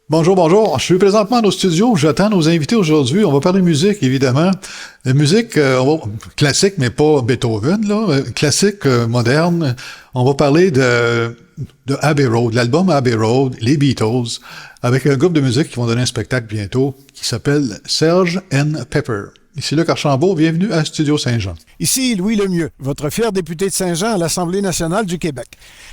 Bonjour, bonjour. Je suis présentement dans nos studios. J'attends nos invités aujourd'hui. On va parler musique, évidemment. Musique classique, mais pas Beethoven, là. Classique, moderne. On va parler de Abbey Road, l'album Abbey Road, les Beatles, avec un groupe de musique qui vont donner un spectacle bientôt qui s'appelle Serge & Pepper. Ici Luc Archambault, bienvenue à Studio Saint-Jean. Ici Louis Lemieux, votre fier député de Saint-Jean à l'Assemblée nationale du Québec.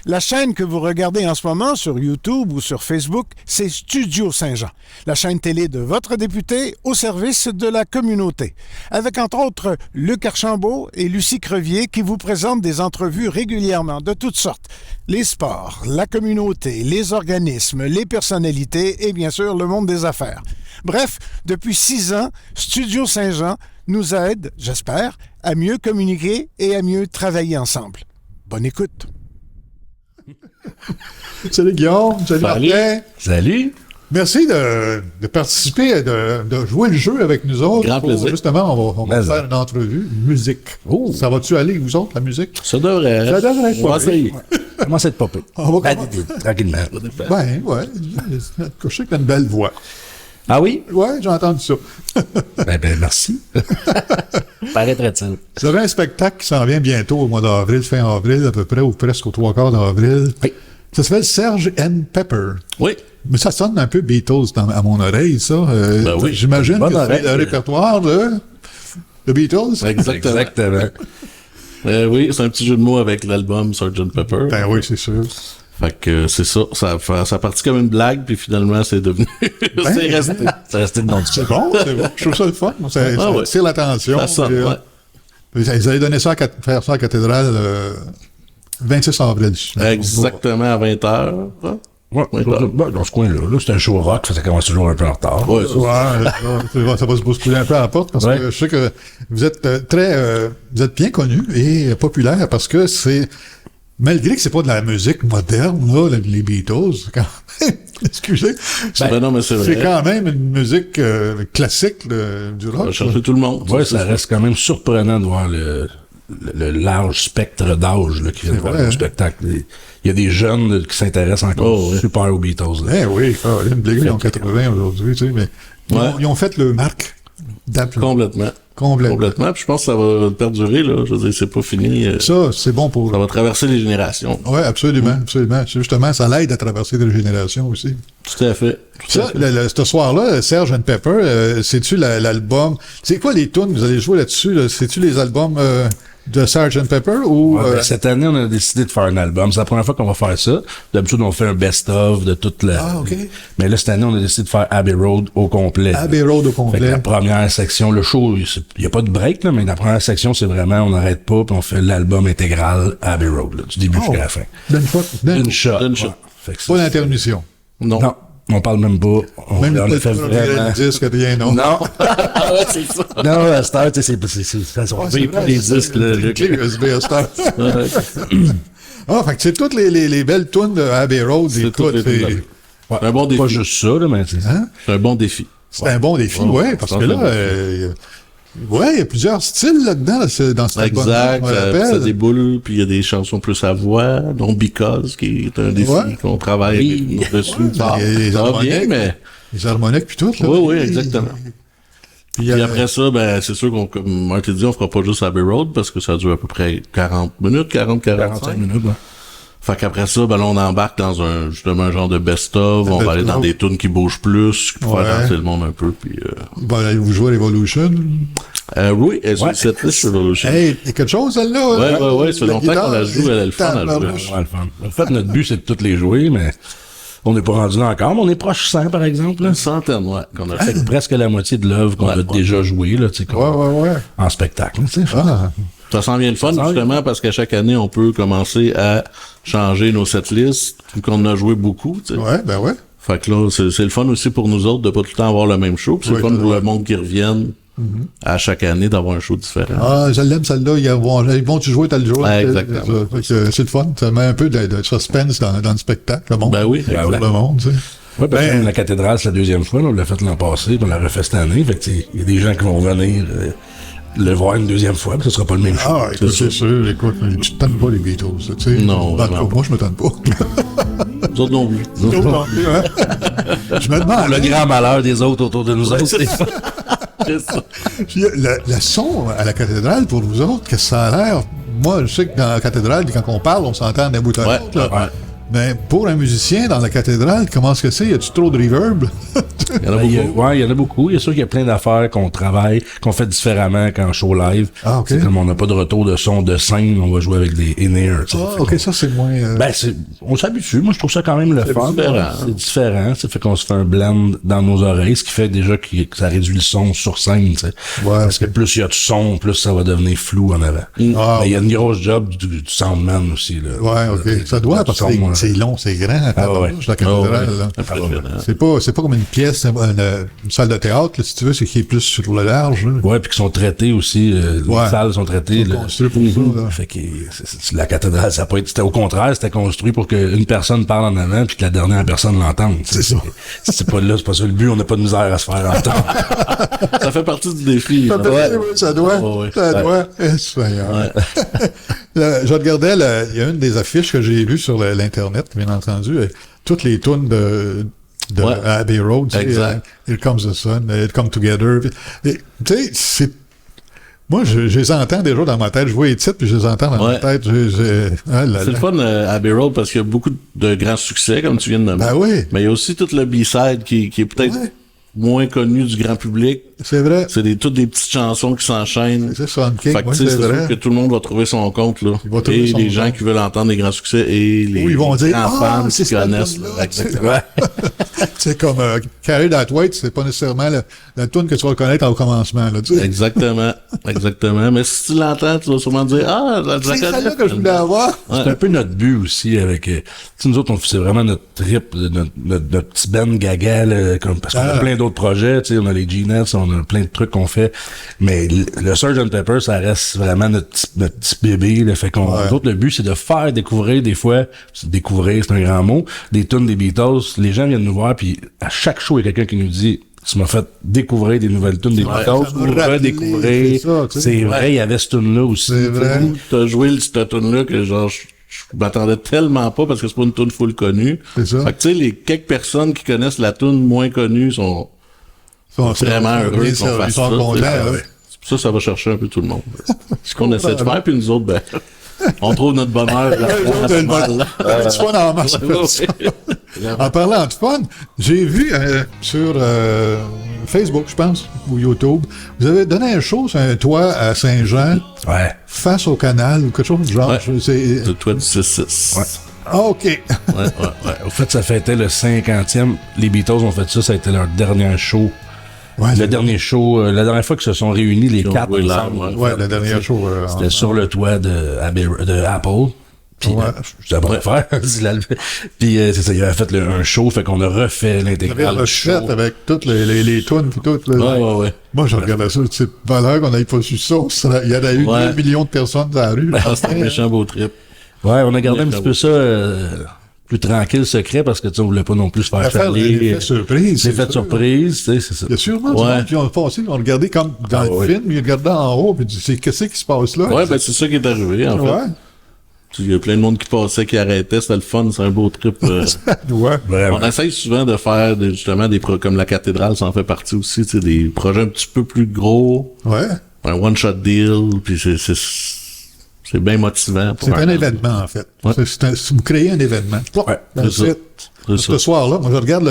La chaîne que vous regardez en ce moment sur YouTube ou sur Facebook, c'est Studio Saint-Jean, la chaîne télé de votre député au service de la communauté. Avec entre autres Luc Archambault et Lucie Crevier qui vous présentent des entrevues régulièrement de toutes sortes. Les sports, la communauté, les organismes, les personnalités et bien sûr le monde des affaires. Bref, depuis 6 ans, Studio Saint-Jean nous aide, j'espère, à mieux communiquer et à mieux travailler ensemble. Bonne écoute. Salut Guillaume, salut Martin. Salut. Merci de participer, de jouer le jeu avec nous autres. Grand plaisir. Justement, on va faire une entrevue musique. Oh. Ça va-tu aller, vous autres, la musique? Ça devrait. Ça devrait être On va pas pire. essayer. Commence à être popé. On va Tranquillement. ouais. Je sais que t'as une belle voix. Ah oui? Ouais, j'ai entendu ça. Ben merci. Paraîtrait-il. Vous avez un spectacle qui s'en vient bientôt au mois d'avril, fin avril à peu près, ou presque aux 3/4 d'avril. Oui. Ça s'appelle Serge & Pepper. Oui. Mais ça sonne un peu Beatles à mon oreille, ça. Ben oui. J'imagine Bonne que c'est oreille. le répertoire de Beatles. Exactement. Oui, c'est un petit jeu de mots avec l'album Sgt. Pepper. Ben oui, c'est sûr. Fait que c'est ça. Ça partit comme une blague, puis finalement, c'est devenu... c'est resté. C'est resté le nom du C'est bon, c'est bon. Je trouve ça le fun. Ça ouais. attire l'attention. Ça sonne, Puis, ouais. Ils avaient donné ça faire ça à la cathédrale 26 avril. Exactement à 20h. Ouais, dans ce coin-là, c'est un show rock, ça commence toujours un peu en retard. Ouais, Ça va se bousculer un peu à la porte parce que je sais que vous êtes vous êtes bien connu et populaire parce que c'est, malgré que c'est pas de la musique moderne, là, les Beatles, quand même, excusez, non, mais c'est vrai. quand même une musique classique du On rock. va chercher tout le monde. Ouais, ça reste quand même surprenant de voir le large spectre d'âge là, qui vient de voir le spectacle. Il y a des jeunes là, qui s'intéressent encore super aux Beatles. Là. Eh oui, les gars, ils ont 80 aujourd'hui, tu sais, mais ils ont fait le marque d'aplomb. Complètement. Puis je pense que ça va perdurer, là. Je veux dire, c'est pas fini. Ça, c'est bon pour... Ça va traverser les générations. Oui, absolument. C'est justement, ça l'aide à traverser des générations aussi. Tout à fait. Ce soir-là, Serge & Pepper, c'est-tu l'album... C'est quoi les tunes que vous allez jouer là-dessus? Là? C'est-tu les albums de Serge & Pepper ou... Cette année, on a décidé de faire un album. C'est la première fois qu'on va faire ça. D'habitude, on fait un best-of de toute la... Ah, OK. Mais là, cette année, on a décidé de faire Abbey Road au complet. Abbey Road au complet. Fait que la première section, le show, il n'y a pas de break, là, mais la première section, c'est vraiment, on n'arrête pas, puis on fait l'album intégral Abbey Road, là, du début jusqu'à la fin. D'une shot. Une shot. D'une shot. Ouais. Fait que Pas d'intermission. Non. Non, on parle même pas. Même on pas le fait vraiment. le disque, rien, non. Non. Ouais, c'est ça. Non, à cette heure, tu sais, c'est pas les disques, là. Les clés USB à cette heure. Ah, fait que c'est toutes les belles tunes de Abbey Road. toutes les tunes. Ouais, un bon défi. Pas juste ça, là, mais c'est Hein? C'est un bon défi. C'est un bon défi, ouais, parce que là, il y a plusieurs styles là-dedans, dans cet album. Exact. Ça déboule, puis il y a des chansons plus à voix, dont Because, qui est un défi qu'on travaille dessus. Ça va bien, mais... Les harmoniques puis tout, là. Oui, exactement. Puis après ça, ben, c'est sûr qu'on, comme Martin dit, on fera pas juste Abbey Road, parce que ça dure à peu près 40 minutes, 45 minutes, ouais. Fait qu'après ça, ben là, on embarque dans justement un genre de best-of, on va aller dans des tunes qui bougent plus, pour faire danser le monde un peu, puis Bon, allez vous jouer Revolution? Oui, c'est cette liste Revolution. Hey, il y a quelque chose, celle-là? Ouais, ça fait longtemps qu'on la joue, elle est le fun à jouer. Ouais, le fun. En fait, notre but, c'est de toutes les jouer, mais on n'est pas rendu là encore, mais on est proche 100, par exemple, là. Une centaine, ouais, qu'on a Fait fait. que presque la moitié de l'œuvre qu'on a déjà joué, là, tu sais, Ouais. en spectacle, tu sais. Ça sent bien le fun, justement, parce qu'à chaque année, on peut commencer à changer nos setlists, vu qu'on en a joué beaucoup, tu sais. Ouais. Fait que là, c'est le fun aussi pour nous autres de pas tout le temps avoir le même show, puis c'est le fun pour le monde qui revienne à chaque année d'avoir un show différent. Ah, je l'aime, celle-là. Ils vont-tu jouer tel jour? Exactement. C'est le fun. Ça met un peu de suspense dans le spectacle, le monde. Ben oui, pour le monde, tu sais. Ouais, la cathédrale, c'est la deuxième fois, là, on l'a fait l'an passé, puis on l'a refait cette année. Fait que, il y a des gens qui vont venir le voir une deuxième fois, puis ce sera pas le même show. Ah, écoute, c'est sûr. Écoute, tu te tannes pas les Beatles, tu sais. Non, Moi, je me tente pas. Nous autres non plus. Je me demande. Le grand malheur des autres autour de nous autres. C'est ça. C'est ça. Puis, le son à la cathédrale, pour vous autres, qu'est-ce que ça a l'air? Moi, je sais que dans la cathédrale, quand on parle, on s'entend d'un bout à Ouais, l'autre. là. ouais. Mais pour un musicien dans la cathédrale, comment est-ce que c'est? Y a-tu trop de reverb? Il y en a beaucoup. Il y en a beaucoup. Il y a sûr qu'il y a plein d'affaires qu'on travaille, qu'on fait différemment qu'en show live. Ah, ok. C'est comme on n'a pas de retour de son de scène, on va jouer avec des in-ear. tu sais. Ah, ok, ça c'est moins... On s'habitue. Moi, je trouve ça quand même le fun. différent. C'est différent. Ça fait qu'on se fait un blend dans nos oreilles, ce qui fait déjà que ça réduit le son sur scène. Tu sais. Parce que plus il y a de son, plus ça va devenir flou en avant. Ah, Mais il y a une grosse job du soundman aussi. Là. Ouais, ok. Ça doit, parce que c'est long, c'est grand, la cathédrale. Là. C'est pas comme une pièce, une salle de théâtre, là, si tu veux, c'est qui est plus sur le large. Là. Ouais, puis qui sont traités aussi. Les salles sont traitées. Construit pour ça, là. Fait que la cathédrale, ça peut être. C'était au contraire, c'était construit pour qu'une personne parle en avant puis que la dernière personne l'entende. C'est ça. C'est pas là, c'est pas ça le but, on n'a pas de misère à se faire entendre. Ça fait partie du défi. Ça doit. Ouais. Ça doit. Je regardais, il y a une des affiches que j'ai lues sur l'Internet, bien entendu, toutes les tunes de Abbey Road, tu sais, Here Comes the Sun, It Come Together. Tu sais, c'est... Moi, je les entends déjà dans ma tête. Je vois les titres, puis je les entends dans ma tête. C'est le fun, Abbey Road, parce qu'il y a beaucoup de grands succès, comme tu viens de nommer. Ben oui. Mais il y a aussi tout le B-side qui est peut-être moins connu du grand public. C'est vrai. C'est toutes des petites chansons qui s'enchaînent. C'est ça, King. Fait que, c'est sûr que tout le monde va trouver son compte, là. Et les gens qui veulent entendre des grands succès et les ils vont dire, grands fans qui connaissent. Exactement. C'est comme Carry That Weight, c'est pas nécessairement la tune que tu vas connaître au commencement, là, tu sais. Exactement. Mais si tu l'entends, tu vas sûrement dire, c'est celle-là que je voulais avoir. C'est un peu notre but aussi avec, nous autres, c'est vraiment notre trip, notre petit band gaga, là, parce qu'on a plein d'autres projets, tu sais, on a les G-Nets, on a plein de trucs qu'on fait, mais le Sgt. Pepper, ça reste vraiment notre petit bébé, là, fait qu'on, nous autres, le but, c'est de faire découvrir des fois, découvrir, c'est un grand mot, des tunes des Beatles, les gens viennent nous voir, puis à chaque show, il y a quelqu'un qui nous dit, tu m'as fait découvrir des nouvelles tunes des Beatles, ou redécouvrir, c'est vrai, il y avait cette tune-là aussi. C'est vrai. T'as joué cette tune-là que genre, je m'attendais tellement pas parce que c'est pas une tune full connue. C'est ça. Fait que tu sais, les quelques personnes qui connaissent la tune moins connue sont vraiment heureux qu'on fasse ça. Ça va chercher un peu tout le monde. Ce qu'on essaie de faire, puis nous autres, ben, on trouve notre bonheur. En parlant de fun, j'ai vu sur Facebook, je pense, ou YouTube, vous avez donné un show sur un toit à Saint-Jean, face au canal, ou quelque chose du genre. Le toit du 6-6. Ah, OK. Au fait, ça fêtait le 50e. Les Beatles ont fait ça a été leur dernier show. Le dernier show, la dernière fois qu'ils se sont réunis, les quatre ensemble. Le dernier show. C'était sur le toit de Apple. Puis, je savais pas faire. Puis, c'est ça, il avait fait un show, fait qu'on a refait l'intégrale. On a refait avec toutes les tunes pis tout. Moi, je regardais ça, c'est valeur qu'on n'avait pas su ça. Il y avait eu 2 millions de personnes dans la rue. C'était un méchant beau trip. Ouais, on a gardé un petit peu ça plus tranquille, secret, parce que tu sais, on voulait pas non plus se faire chaler. L'effet surprise. L'effet de surprise, tu sais, c'est ça. Il y a sûrement des gens qui ont passé, on regardait comme dans le film, ils regardaient en haut, puis c'est qu'est-ce qui se passe là? Ouais, ben c'est ça qui est arrivé, en fait. Il y a plein de monde qui passait, qui arrêtait, c'était le fun, c'est un beau trip. On essaye souvent de faire justement des comme la cathédrale, ça en fait partie aussi, tu sais, des projets un petit peu plus gros. Un one-shot deal, puis c'est bien motivant. C'est un événement, en fait. Vous créez un événement. Ce soir-là, moi, je regarde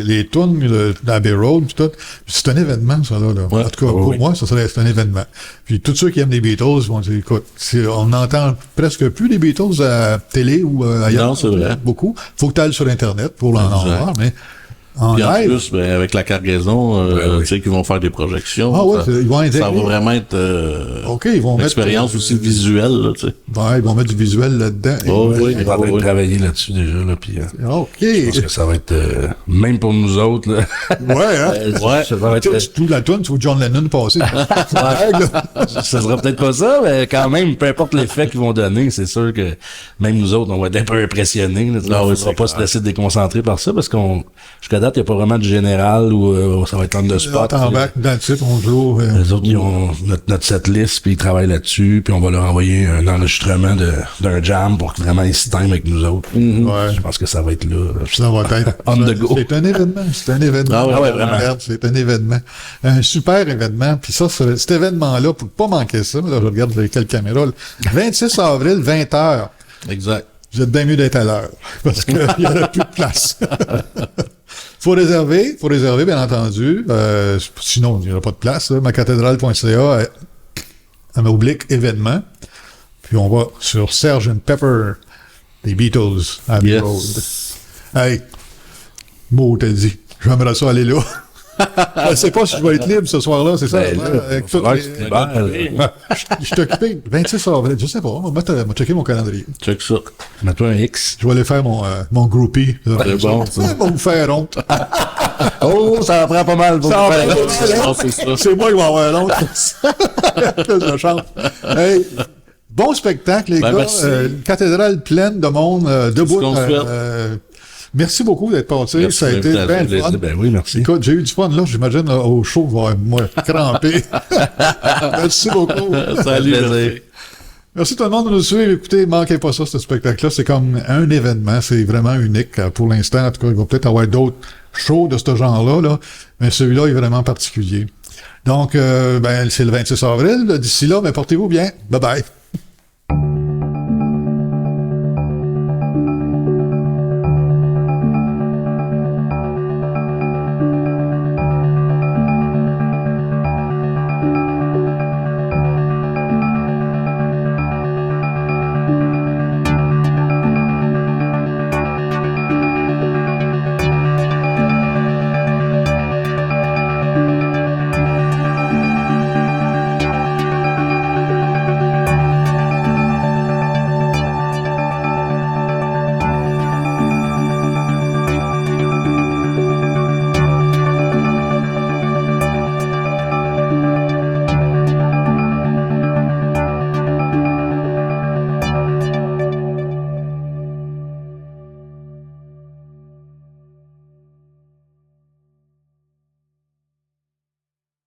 les tunes d'Abbey Road, puis tout. C'est un événement, ça, là. En tout cas, pour moi, c'est un événement. Puis tous ceux qui aiment les Beatles vont dire, écoute, on n'entend presque plus les Beatles à télé ou ailleurs. Non, c'est vrai. Beaucoup. Faut que tu ailles sur Internet pour en voir, mais... Puis en plus, ben, avec la cargaison, tu sais qu'ils vont faire des projections. Ils vont ça va vraiment être une expérience aussi visuelle, là, tu sais. Ils vont mettre du visuel là-dedans. Ils vont en train de travailler là-dessus déjà, là, puis je pense que ça va être même pour nous autres, là. Ça va être toute la toune, tu vois John Lennon passer. Ça sera peut-être pas ça, mais quand même, peu importe l'effet qu'ils vont donner, c'est sûr que même nous autres, on va être un peu impressionnés. On ne va pas se laisser déconcentrer par ça, parce jusqu'à date, il n'y a pas vraiment de général où ça va être on the spot. En bac, dans le titre, on joue. Les autres, ils ont notre setlist, puis ils travaillent là-dessus, puis on va leur envoyer un enregistrement d'un jam pour que vraiment ils se time avec nous autres. Ouais. Je pense que ça va être là. Ça va être. On the go. C'est un événement. C'est un événement. Ah ouais, vraiment. Regarde, c'est un événement. Un super événement. Puis ça, cet événement-là, pour pas manquer ça, là, je regarde avec quelle caméra, là, 26 avril, 20h. Exact. Vous êtes bien mieux d'être à l'heure. Parce qu'il y aura plus de place. Faut réserver, bien entendu. Sinon, il n'y aura pas de place. Macathédrale.ca, un oblique événement. Puis on va sur Serge and Pepper, des Beatles, Abbey Road. Hey, mot t'as dit. J'aimerais ça aller là. Je sais pas si je vais être libre ce soir-là, c'est ça? Ben, Avec toutes les... Je suis occupé. 26 avril, je sais pas. On va checker mon calendrier. Check ça. Mets-toi un X. Je vais aller faire mon groupie. C'est bon, ça. Ça va vous faire honte. Oh, ça en prend pas mal. Ça en prend pas mal. Ah, c'est ça. C'est moi qui vais avoir honte. Plus de chance. Hey, bon spectacle, les gars. Merci. Une cathédrale pleine de monde, debout. qu'on souhaite. Merci beaucoup d'être passé. Merci Ça a pour été l'invitation. bien fun. Ben oui, merci. Écoute, j'ai eu du fun là. J'imagine au show, je vais moi cramper. Merci beaucoup. Salut, merci. Merci tout le monde de nous suivre. Écoutez, manquez pas ça, ce spectacle-là. C'est comme un événement. C'est vraiment unique pour l'instant. En tout cas, il va peut-être avoir d'autres shows de ce genre-là, là. Mais celui-là est vraiment particulier. Donc, c'est le 26 avril. D'ici là, portez-vous bien. Bye bye.